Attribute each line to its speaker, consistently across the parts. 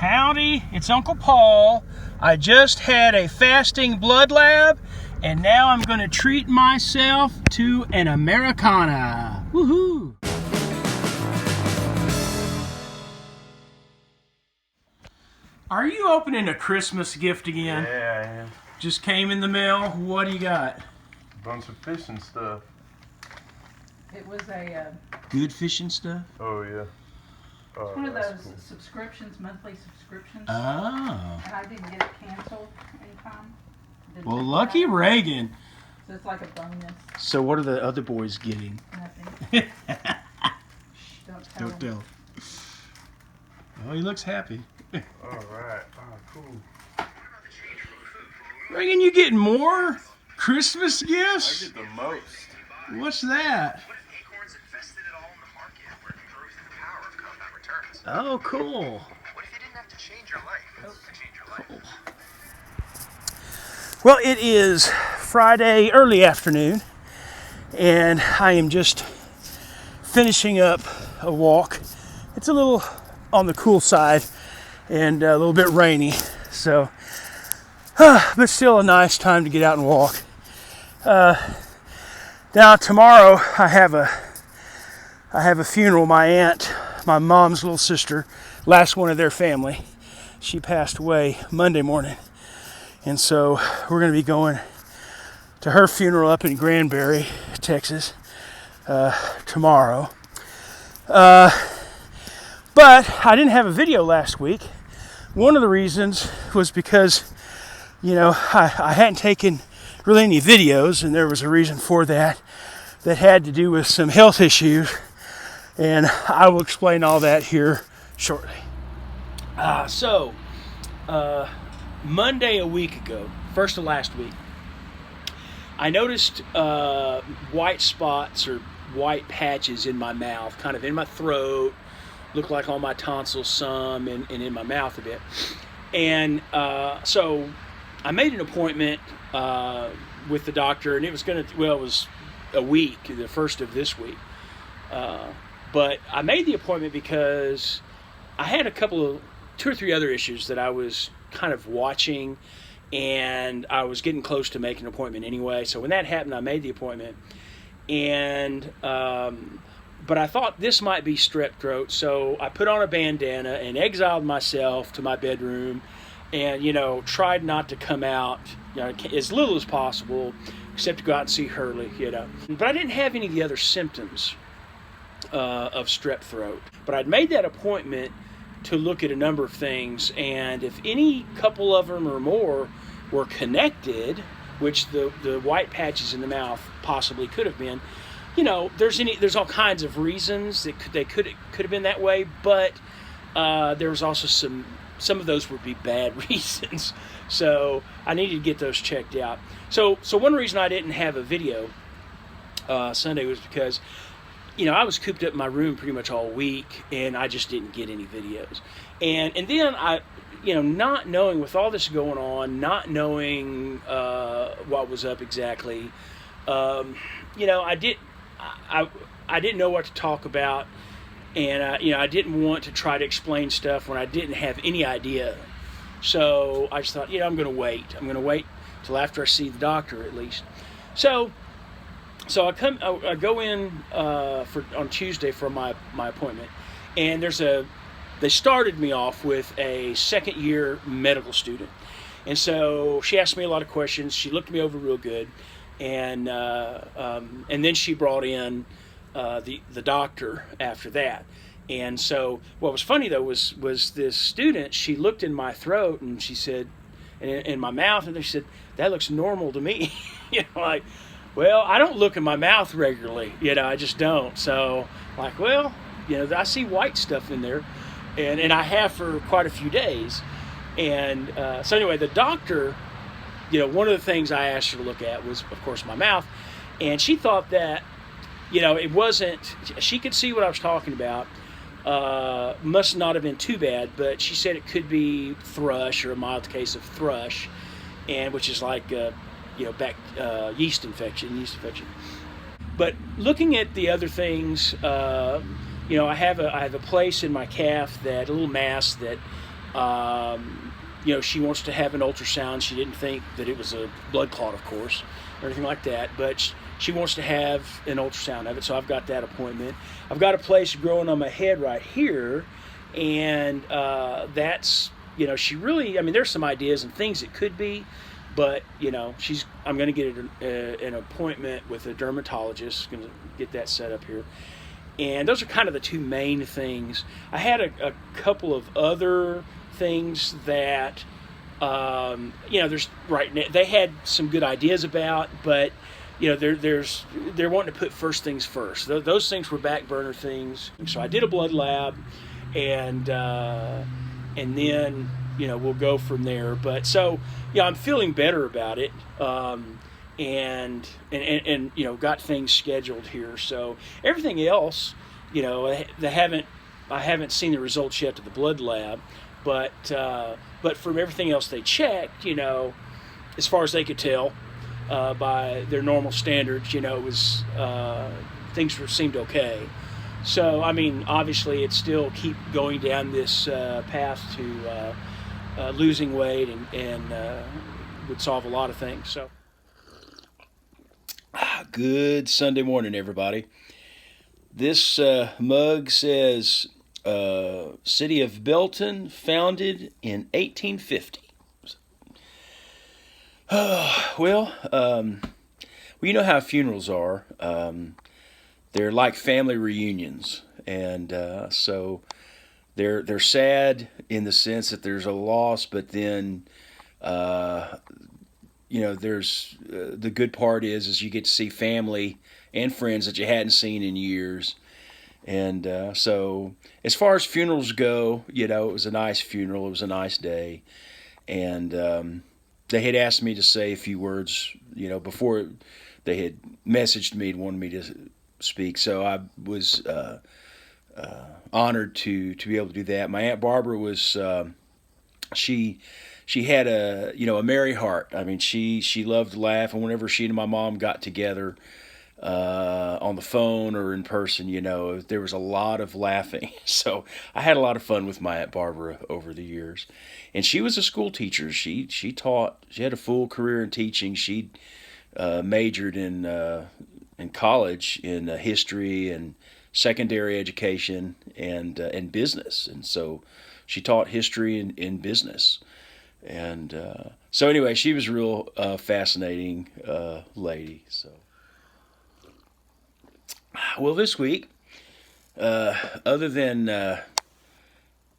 Speaker 1: Howdy, it's Uncle Paul. I just had a fasting blood lab, and now I'm going to treat myself to an Americana. Woohoo! Are you opening a Christmas gift again?
Speaker 2: Yeah, I am.
Speaker 1: Just came in the mail. What do you got?
Speaker 2: A bunch of fishing stuff.
Speaker 3: It was a
Speaker 1: Good fishing stuff?
Speaker 2: Oh, yeah. Oh,
Speaker 3: one of
Speaker 2: that's
Speaker 3: those
Speaker 2: cool.
Speaker 3: subscriptions, monthly subscriptions.
Speaker 1: Oh.
Speaker 3: And I didn't get it canceled in time. Didn't
Speaker 1: Well,
Speaker 3: take it
Speaker 1: lucky
Speaker 3: out.
Speaker 1: Reagan.
Speaker 3: So it's like a bonus.
Speaker 1: So what are the other boys getting?
Speaker 3: Nothing. Shh, don't tell
Speaker 1: Don't
Speaker 3: them.
Speaker 1: tell. Oh, he looks happy.
Speaker 2: All right. Oh, cool.
Speaker 1: Reagan, you getting more Christmas
Speaker 2: I
Speaker 1: gifts?
Speaker 2: get the most.
Speaker 1: What's that?
Speaker 4: What if Acorns invested it all in the market, where it drove through the power of compound returns?
Speaker 1: Oh, cool.
Speaker 4: What if you didn't have to change your life to change your life?
Speaker 1: Well, it is Friday early afternoon, and I am just finishing up a walk. It's a little on the cool side and a little bit rainy, so but still a nice time to get out and walk. Now tomorrow I have a funeral. My aunt, my mom's little sister, last one of their family, she passed away Monday morning. And so we're going to be going to her funeral up in Granbury, Texas, tomorrow. But I didn't have a video last week. One of the reasons was because, I hadn't taken really any videos, and there was a reason for that had to do with some health issues. And I will explain all that here shortly. Monday a week ago, first of last week, I noticed white spots or white patches in my mouth, kind of in my throat, looked like on my tonsils some, and in my mouth a bit. And so I made an appointment with the doctor, and it was it was a week, the first of this week. But I made the appointment because I had two or three other issues that I was kind of watching, and I was getting close to making an appointment anyway. So when that happened, I made the appointment, and but I thought this might be strep throat, so I put on a bandana and exiled myself to my bedroom, and tried not to come out as little as possible, except to go out and see Hurley. But I didn't have any of the other symptoms of strep throat. But I'd made that appointment to look at a number of things, and if any couple of them or more were connected, which the white patches in the mouth possibly could have been, there's all kinds of reasons that they could have been that way, but there was also some of those would be bad reasons, so I needed to get those checked out. So one reason I didn't have a video Sunday was because I was cooped up in my room pretty much all week, and I just didn't get any videos. And then I, not knowing, with all this going on, not knowing what was up exactly, I didn't know what to talk about, and I didn't want to try to explain stuff when I didn't have any idea. So I just thought, I'm going to wait. I'm going to wait till after I see the doctor at least. So I go in on Tuesday for my appointment, and they started me off with a second year medical student, and so she asked me a lot of questions. She looked me over real good, and then she brought in the doctor after that. And so what was funny though was this student, she looked in my throat and she said, in my mouth, and she said, "That looks normal to me." Well, I don't look in my mouth regularly, I just don't. So, I see white stuff in there, and I have for quite a few days. And so anyway, the doctor, one of the things I asked her to look at was, of course, my mouth. And she thought that, it wasn't, she could see what I was talking about. Must not have been too bad, but she said it could be thrush, or a mild case of thrush, and which is like yeast infection. But looking at the other things, I have a place in my calf, that a little mass that She wants to have an ultrasound. She didn't think that it was a blood clot, of course, or anything like that, but she wants to have an ultrasound of it, so I've got that appointment. I've got a place growing on my head right here, and that's, she really, there's some ideas and things it could be, but, I'm going to get an appointment with a dermatologist, going to get that set up here. And those are kind of the two main things. I had a couple of other things that, there's right now, they had some good ideas about, but, they're wanting to put first things first. Those things were back burner things. So I did a blood lab, and then, we'll go from there. But so, I'm feeling better about it. And got things scheduled here. So everything else, I haven't seen the results yet to the blood lab, but from everything else they checked, as far as they could tell, by their normal standards, it was things seemed okay. So obviously, it's still keep going down this path to losing weight, and would solve a lot of things. So. Good Sunday morning, everybody. This mug says, City of Belton, founded in 1850. Well, you know how funerals are. They're like family reunions, and so they're sad in the sense that there's a loss, but then there's the good part is you get to see family and friends that you hadn't seen in years. And so as far as funerals go, it was a nice funeral. It was a nice day. And they had asked me to say a few words, before they had messaged me and wanted me to speak. So I was honored to be able to do that. My Aunt Barbara was, she had a merry heart. She loved to laugh, and whenever she and my mom got together on the phone or in person, there was a lot of laughing. So I had a lot of fun with my Aunt Barbara over the years. And she was a school teacher. She taught. She had a full career in teaching. She majored in college in history and secondary education and business. And so she taught history and business. And so anyway, she was a real fascinating lady. So, well, this week, other than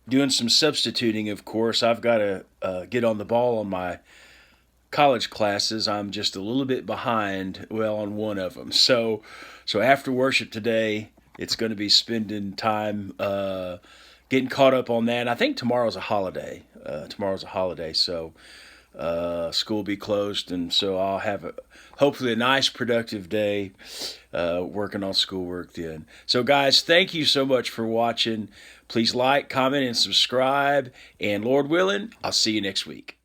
Speaker 1: doing some substituting, of course, I've got to get on the ball on my college classes. I'm just a little bit behind, on one of them. So after worship today, it's going to be spending time getting caught up on that. I think tomorrow's a holiday. So school will be closed, and so I'll have hopefully a nice, productive day working on schoolwork then. So, guys, thank you so much for watching. Please like, comment, and subscribe. And Lord willing, I'll see you next week.